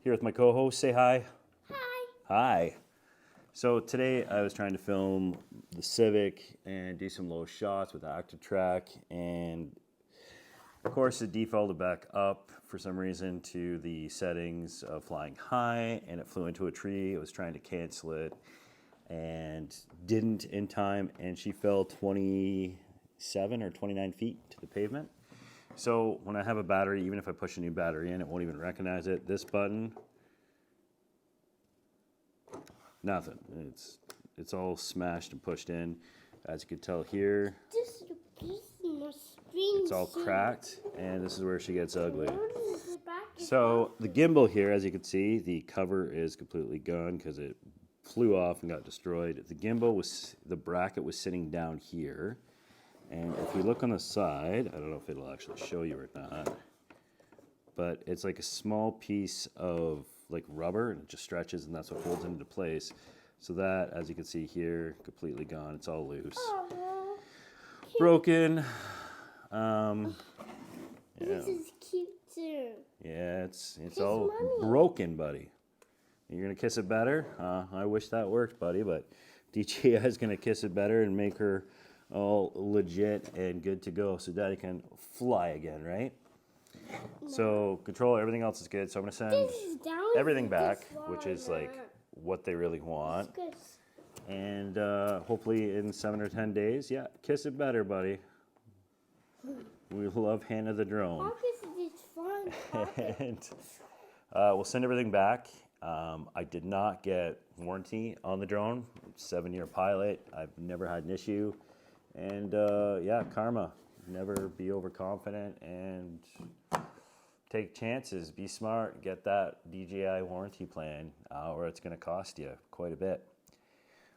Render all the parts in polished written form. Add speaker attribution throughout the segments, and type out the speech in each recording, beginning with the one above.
Speaker 1: Here with my co-host. Say hi.
Speaker 2: Hi.
Speaker 1: Hi. So today I was trying to film the Civic and do some low shots with ActiveTrack, and of course it defaulted back up for some reason to the settings of flying high, and it flew into a tree. I was trying to cancel it and didn't in time, and she fell 27 or 29 feet to the pavement. So when I have a battery, even if I push a new battery in, it won't even recognize it. This button, nothing. It's all smashed and pushed in. As you can tell here,
Speaker 2: This is a piece in the screen.
Speaker 1: it's all cracked, and this is where she gets ugly.
Speaker 2: The back is
Speaker 1: So the gimbal here, as you can see, the cover is completely gone because it flew off and got destroyed. The bracket was sitting down here. And if you look on the side, I don't know if it'll actually show you or not, but it's like a small piece of like rubber, and it just stretches, and that's what holds it into place. So that, as you can see here, completely gone. It's all loose, broken. Yeah,
Speaker 2: This is cute too.
Speaker 1: yeah, it's
Speaker 2: Kiss
Speaker 1: all
Speaker 2: Mommy.
Speaker 1: broken, buddy. You're gonna kiss it better? I wish that worked, buddy, but DJI is gonna kiss it better and make her all legit and good to go, so Daddy can fly again, right? So control, everything else is good. So I'm gonna send
Speaker 2: This is down.
Speaker 1: everything back,
Speaker 2: This
Speaker 1: which is
Speaker 2: one,
Speaker 1: like what they really want,
Speaker 2: Good.
Speaker 1: and hopefully in 7 or 10 days, yeah, kiss it better, buddy. We love Hannah the drone.
Speaker 2: Pockets is fun.
Speaker 1: And we'll send everything back. I did not get warranty on the drone. 7-year pilot. I've never had an issue. And yeah, karma. Never be overconfident and take chances. Be smart. Get that DJI warranty plan, or it's going to cost you quite a bit.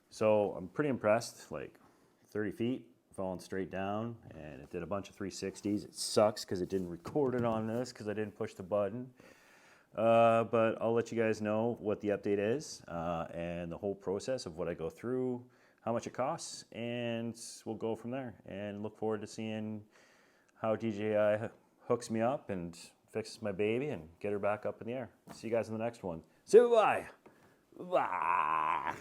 Speaker 1: So I'm pretty impressed. Like 30 feet, falling straight down, and it did a bunch of 360s. It sucks because it didn't record it on this because I didn't push the button. But I'll let you guys know what the update is and the whole process of what I go through, how much it costs, and we'll go from there. And look forward to seeing how DJI hooks me up and fixes my baby and get her back up in the air. See you guys in the next one. Say bye. Bye.